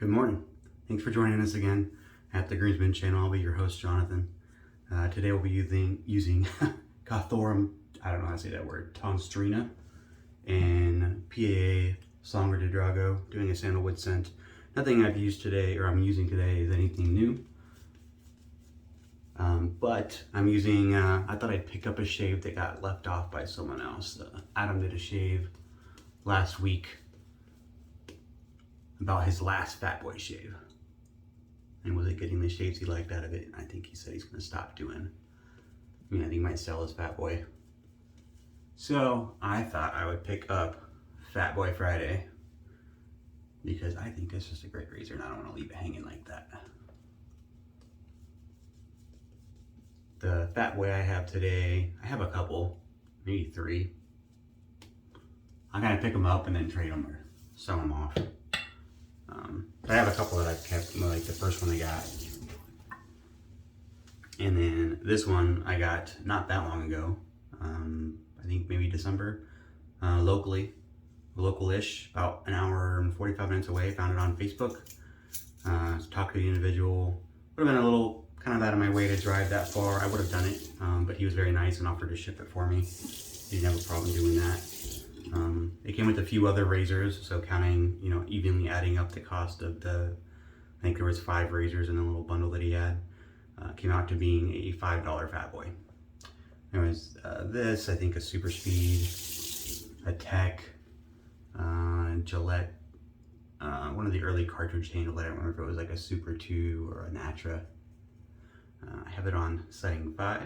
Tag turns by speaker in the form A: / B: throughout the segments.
A: Good morning. Thanks for joining us again at the Greensman channel. I'll be your host, Jonathan. Today we'll be using Gothorum, I don't know how to say that word, Tonstrina, and PAA Sangre De Drago, doing a sandalwood scent. Nothing I've used today, or I'm using today, is anything new. But I'm using, I thought I'd pick up a shave that got left off by someone else. Adam did a shave last week about his last Fatboy shave. And was it getting the shaves he liked out of it? I think he said he's gonna stop doing. I think he might sell his Fatboy. So I thought I would pick up Fatboy Friday because I think this is a great razor and I don't want to leave it hanging like that. The Fatboy I have today, I have a couple, maybe 3. I'm gonna pick them up and then trade them or sell them off. I have a couple that I've kept, like the first one I got. And then this one I got not that long ago. I think maybe December, local-ish, about an hour and 45 minutes away. Found it on Facebook. Talked to the individual. Would have been a little kind of out of my way to drive that far. I would have done it, but he was very nice and offered to ship it for me. He didn't have a problem doing that. It came with a few other razors, so counting, evenly adding up the cost of I think there was 5 razors in a little bundle that he had. Came out to being a $5 Fatboy. There was this, I think a Super Speed, a Tech, Gillette, one of the early cartridge handles. I don't remember if it was like a Super 2 or a Natra. I have it on setting 5.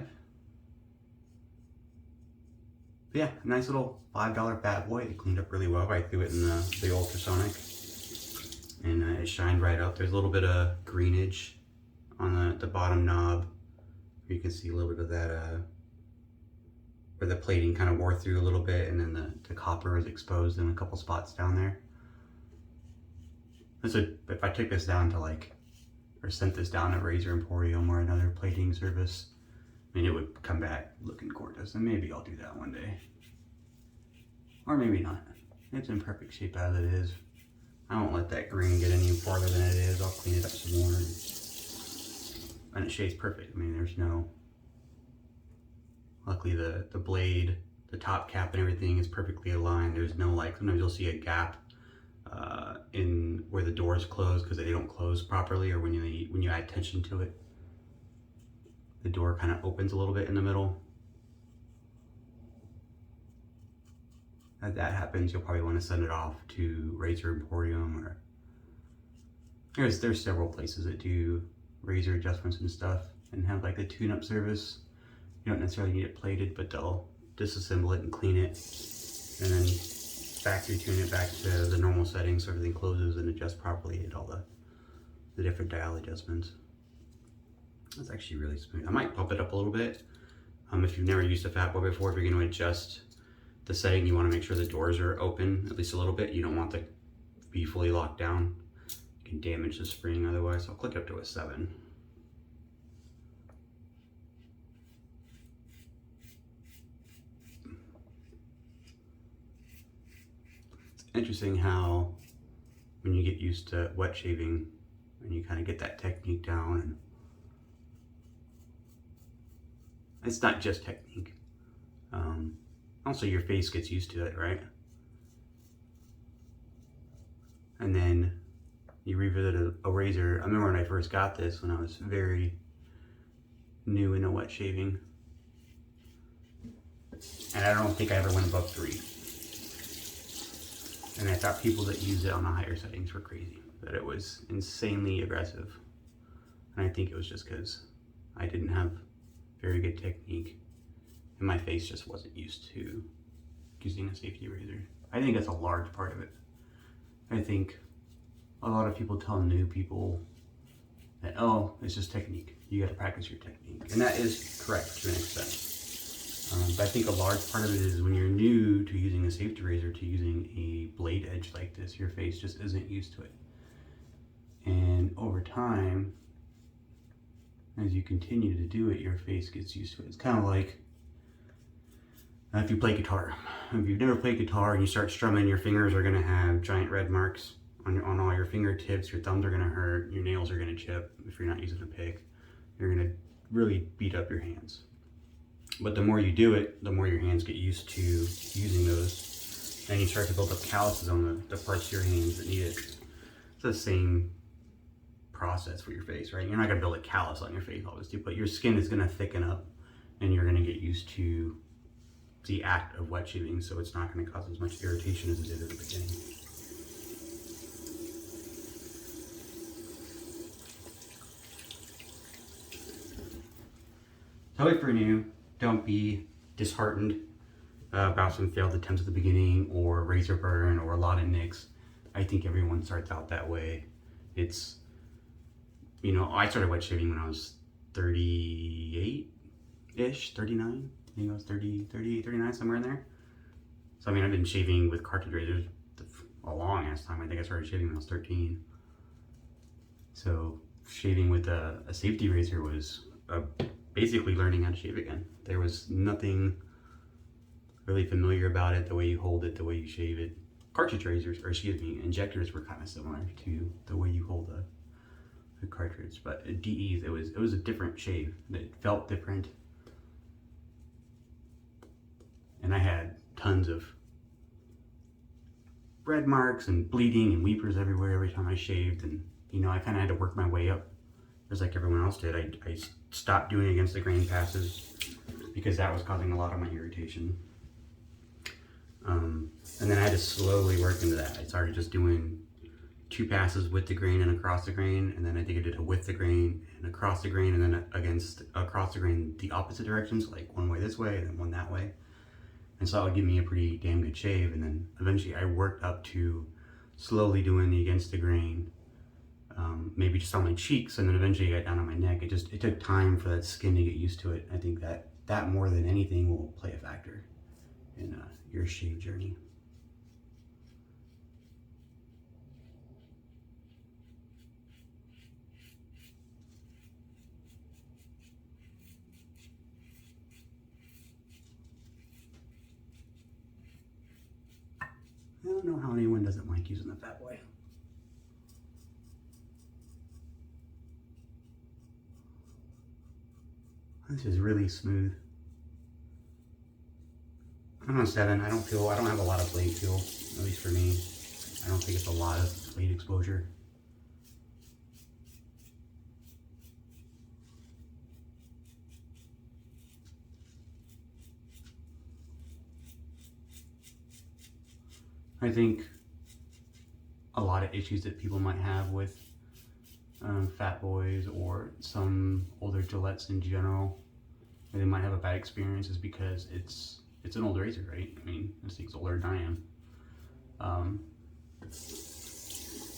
A: But yeah, nice little $5 Fatboy. It cleaned up really well. I threw it in the ultrasonic and it shined right up. There's a little bit of greenage on the bottom knob. You can see a little bit of that where the plating kind of wore through a little bit, and then the copper is exposed in a couple spots down there. If I took this down to or sent this down to Razor Emporium or another plating service, it would come back looking gorgeous, and maybe I'll do that one day. Or maybe not. It's in perfect shape as it is. I won't let that green get any farther than it is. I'll clean it up some more. And it shades perfect. There's no... Luckily the blade, the top cap and everything is perfectly aligned. There's no sometimes you'll see a gap in where the doors close because they don't close properly, or when you add tension to it. The door kind of opens a little bit in the middle. As that happens, you'll probably want to send it off to Razor Emporium, or there's several places that do razor adjustments and stuff and have like a tune-up service. You don't necessarily need it plated, but they'll disassemble it and clean it and then factory tune it back to the normal settings so everything closes and adjusts properly at all the different dial adjustments. That's actually really smooth. I might pump it up a little bit. If you've never used a Fatboy before, if you're going to adjust the setting, you want to make sure the doors are open at least a little bit. You don't want to be fully locked down. You can damage the spring otherwise. I'll click up to a 7. It's interesting how when you get used to wet shaving and you kind of get that technique down, and it's not just technique. Also, your face gets used to it, right? And then you revisit a razor. I remember when I first got this, when I was very new into wet shaving. And I don't think I ever went above 3. And I thought people that used it on the higher settings were crazy, that it was insanely aggressive. And I think it was just because I didn't have very good technique, and my face just wasn't used to using a safety razor. I think that's a large part of it. I think a lot of people tell new people that, oh, it's just technique. You got to practice your technique. And that is correct to an extent. But I think a large part of it is when you're new to using a safety razor, to using a blade edge like this, your face just isn't used to it. And over time, as you continue to do it, your face gets used to it. It's kind of like if you play guitar. If you've never played guitar and you start strumming, your fingers are going to have giant red marks on all your fingertips. Your thumbs are gonna hurt, your nails are gonna chip if you're not using a pick. You're gonna really beat up your hands. But the more you do it, the more your hands get used to using those, and you start to build up calluses on the parts of your hands that need it. It's the same process for your face, right? You're not gonna build a callus on your face, obviously, but your skin is gonna thicken up, and you're gonna get used to the act of wet shaving, so it's not gonna cause as much irritation as it did at the beginning. So if you're new, don't be disheartened about some failed attempts at the beginning, or razor burn, or a lot of nicks. I think everyone starts out that way. It's, you know, I started wet shaving when I was 38-ish, 39. I think I was 30, 38, 39, somewhere in there. So I mean, I've been shaving with cartridge razors a long ass time. I think I started shaving when I was 13. So shaving with a safety razor was basically learning how to shave again. There was nothing really familiar about it, the way you hold it, the way you shave it. Cartridge razors, or excuse me, injectors were kind of similar to the way you hold a cartridge, but DEs, it was a different shave. It felt different. And I had tons of red marks and bleeding and weepers everywhere every time I shaved, and you know, I kind of had to work my way up, just like everyone else did. I stopped doing against the grain passes because that was causing a lot of my irritation. And then I had to slowly work into that. I started just doing 2 passes with the grain and across the grain, and then I think I did a with the grain and across the grain, and then across the grain the opposite directions, like one way this way and then one that way. And so that would give me a pretty damn good shave. And then eventually I worked up to slowly doing the against the grain, maybe just on my cheeks, and then eventually I got down on my neck. It took time for that skin to get used to it. I think that more than anything will play a factor in your shave journey. I don't know how anyone doesn't like using the Fatboy. This is really smooth. I'm on 7. I don't have a lot of blade feel, at least for me. I don't think it's a lot of blade exposure. I think a lot of issues that people might have with Fatboys or some older Gillettes in general, and they might have a bad experience, is because it's an old razor, right? I mean, this thing's older than I am.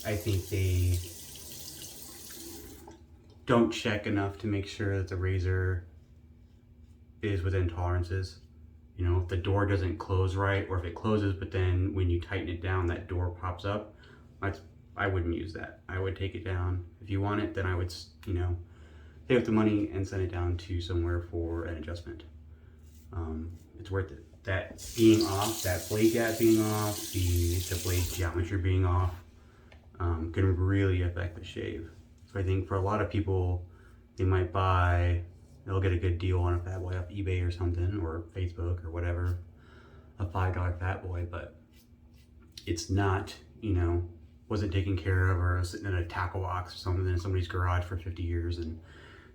A: I think they don't check enough to make sure that the razor is within tolerances. You know, if the door doesn't close right, or if it closes but then when you tighten it down that door pops up, I wouldn't use that. I would take it down. If you want it, then I would, you know, pay up the money and send it down to somewhere for an adjustment. It's worth it. That being off, that blade gap being off, the blade geometry being off, can really affect the shave. So I think for a lot of people, they'll get a good deal on a Fatboy off eBay or something, or Facebook or whatever, a $5 Fatboy, but it's not, you know, wasn't taken care of, or sitting in a tackle box or something in somebody's garage for 50 years and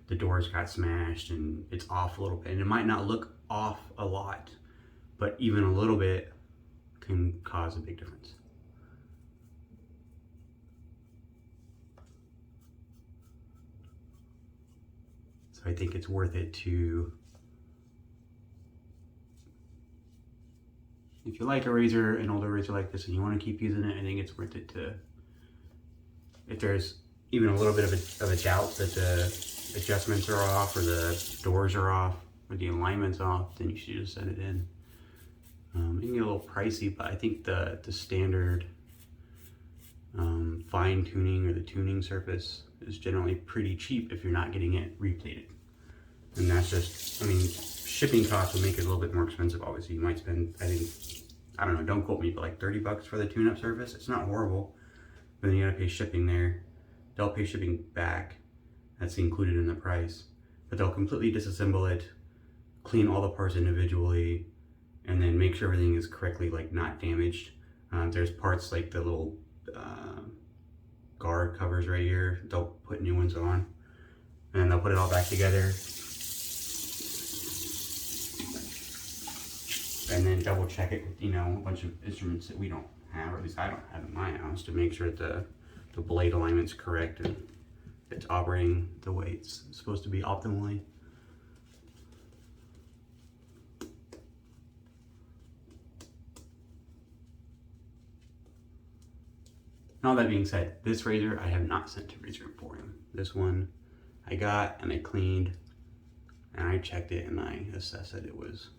A: the doors got smashed and it's off a little bit. And it might not look off a lot, but even a little bit can cause a big difference. So I think it's worth it to, if you like a razor, an older razor like this, and you want to keep using it, I think it's worth it to, if there's even a little bit of a doubt that the adjustments are off, or the doors are off, or the alignment's off, then you should just send it in. It can get a little pricey, but I think the standard fine tuning, or the tuning surface, is generally pretty cheap if you're not getting it replated. And that's just, I mean, shipping costs will make it a little bit more expensive. Obviously, you might spend, I don't know, don't quote me, but like $30 for the tune-up surface. It's not horrible, but then you gotta pay shipping there. They'll pay shipping back. That's included in the price. But they'll completely disassemble it, clean all the parts individually, and then make sure everything is correctly like not damaged. There's parts like the little guard covers right here. They'll put new ones on, and they'll put it all back together. And then double check it with, you know, a bunch of instruments that we don't have, or at least I don't have in my house, to make sure that the blade alignment's correct and it's operating the way it's supposed to be optimally. And all that being said, this razor I have not sent to Razor Emporium. This one I got and I cleaned and I checked it and I assessed that it was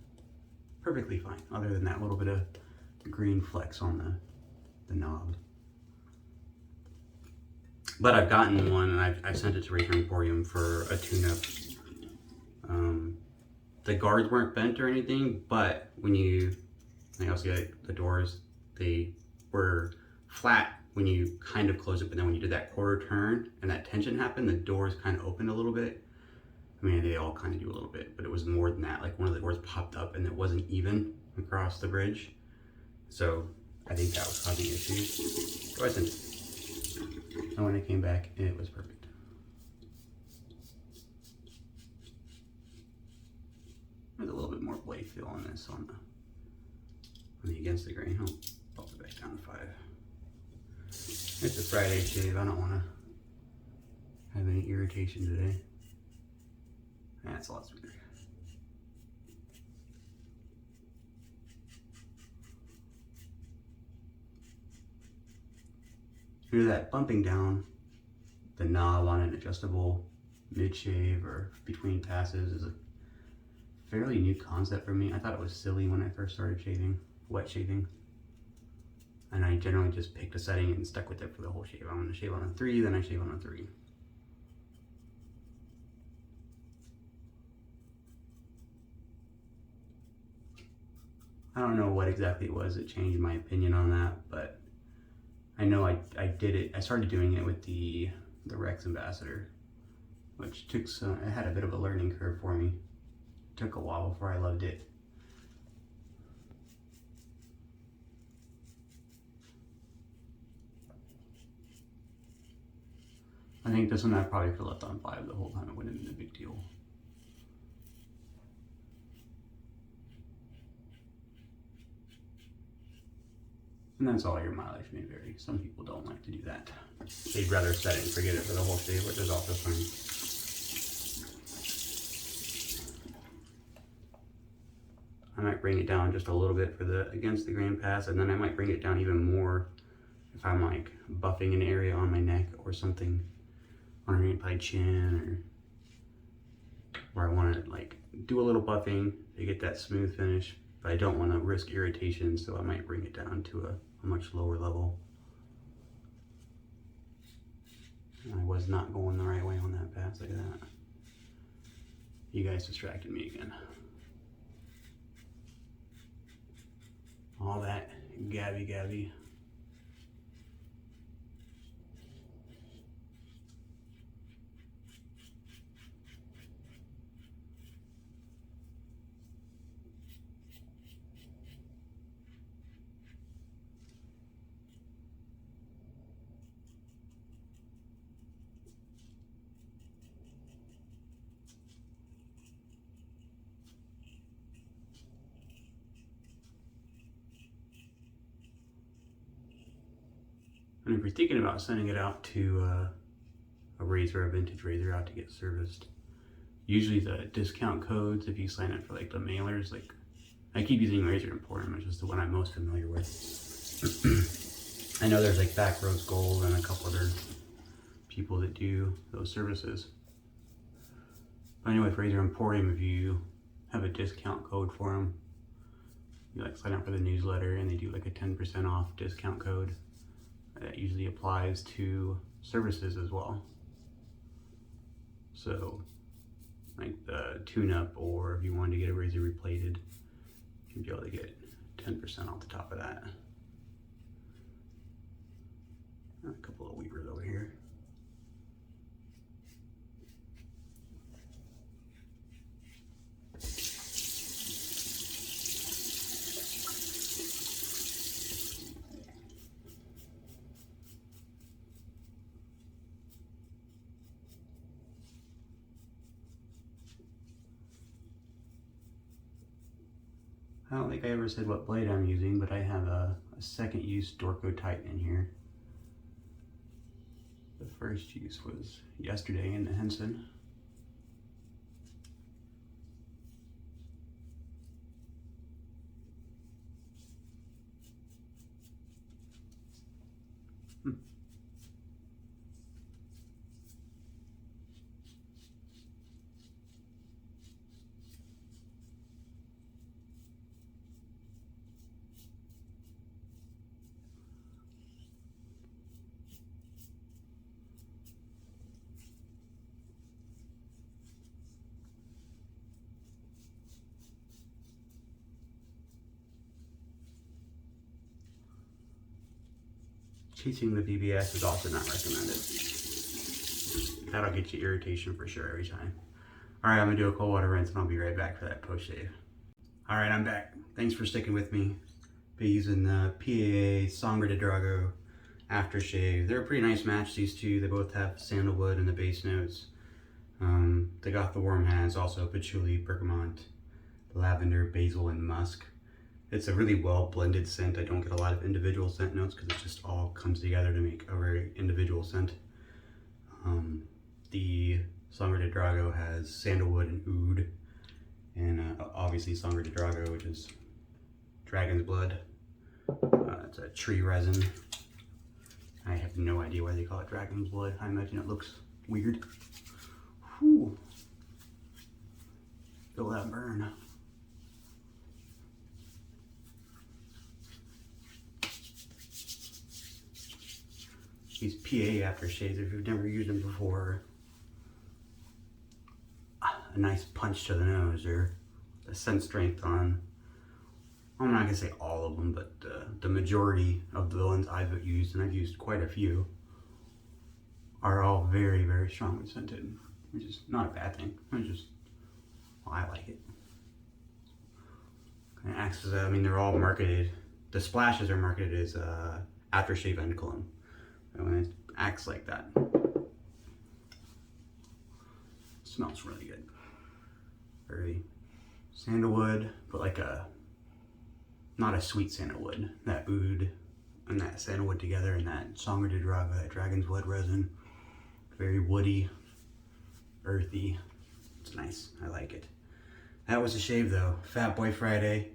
A: perfectly fine, other than that little bit of green flecks on the knob. But I've gotten one and I've sent it to Razor Emporium for a tune-up. The guards weren't bent or anything, but when you, I also got the doors, they were flat when you kind of close it, but then when you did that quarter turn and that tension happened, the doors kind of opened a little bit. I mean, they all kind of do a little bit, but it was more than that. Like one of the doors popped up and it wasn't even across the bridge. So I think that was causing issues. So I sent it. And when it came back, it was perfect. There's a little bit more blade feel on this on the against the grain. I'll bump it back down to 5. It's a Friday shave. I don't want to have any irritation today. That's a lot smoother. Hear that bumping down the knob on an adjustable mid-shave or between passes is a fairly new concept for me. I thought it was silly when I first started shaving, wet shaving. And I generally just picked a setting and stuck with it for the whole shave. I'm gonna shave on a 3, then I shave on a 3. I don't know what exactly it was that changed my opinion on that, but I know I did it. I started doing it with the Rex Ambassador, which took some, it had a bit of a learning curve for me. It took a while before I loved it. I think this one I probably could have left on 5 the whole time. It wouldn't have been a big deal. And that's all your mileage may vary. Some people don't like to do that. They'd rather set it and forget it for the whole shave, which is also fine. I might bring it down just a little bit for the against the grain pass, and then I might bring it down even more if I'm like buffing an area on my neck or something, underneath my chin, or where I want to like do a little buffing to get that smooth finish. But I don't want to risk irritation, so I might bring it down to a much lower level. I was not going the right way on that pass, look at that. You guys distracted me again. All that gabby. And if you're thinking about sending it out to a razor, a vintage razor out to get serviced, usually the discount codes, if you sign up for like the mailers, like I keep using Razor Emporium, which is the one I'm most familiar with. I know there's like Backroads Gold and a couple other people that do those services. But anyway, for Razor Emporium, if you have a discount code for them, you like sign up for the newsletter and they do like a 10% off discount code. That usually applies to services as well. So like the tune-up, or if you wanted to get a razor replated, you'd be able to get 10% off the top of that. A couple of weavers over here. I don't think I ever said what blade I'm using, but I have a second use Dorco Titan in here. The first use was yesterday in the Henson. Chasing the BBS is also not recommended. That'll get you irritation for sure every time. All right, I'm gonna do a cold water rinse and I'll be right back for that post shave. All right, I'm back. Thanks for sticking with me. Be using the PAA Sangre De Drago aftershave. They're a pretty nice match, these two. They both have sandalwood in the base notes. The Gothorum has also patchouli, bergamot, lavender, basil, and musk. It's a really well blended scent. I don't get a lot of individual scent notes because it just all comes together to make a very individual scent. The Sangre De Drago has sandalwood and oud, and obviously Sangre De Drago, which is dragon's blood. It's a tree resin. I have no idea why they call it dragon's blood. I imagine it looks weird. Whew. Feel that burn. These PA aftershaves, if you've never used them before, a nice punch to the nose, or the scent strength on, I'm not gonna say all of them, but the majority of the ones I've used, and I've used quite a few, are all very, very strongly scented, which is not a bad thing. It's just, well, I like it. And it acts as, I mean, they're all marketed, the splashes are marketed as aftershave and cologne. And when it acts like that, it smells really good. Very sandalwood, but like not a sweet sandalwood. That oud and that sandalwood together, and that Sangre De Drago, that dragon's blood resin. Very woody, earthy. It's nice. I like it. That was a shave though. Fatboy Friday.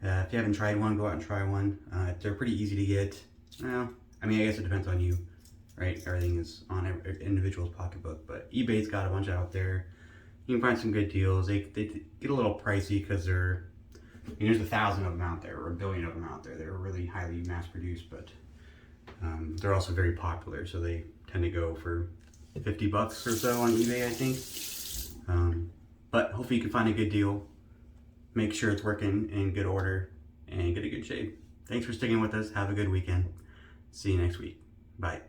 A: If you haven't tried one, go out and try one. They're pretty easy to get. Well, I mean, I guess it depends on you, right? Everything is on every individual's pocketbook, but eBay's got a bunch out there. You can find some good deals. They get a little pricey because they're, I mean, there's 1,000 of them out there, or 1 billion of them out there. They're really highly mass produced, but they're also very popular, so they tend to go for 50 bucks or so on eBay, I think. But hopefully you can find a good deal, make sure it's working in good order, and get a good shave. Thanks for sticking with us. Have a good weekend. See you next week. Bye.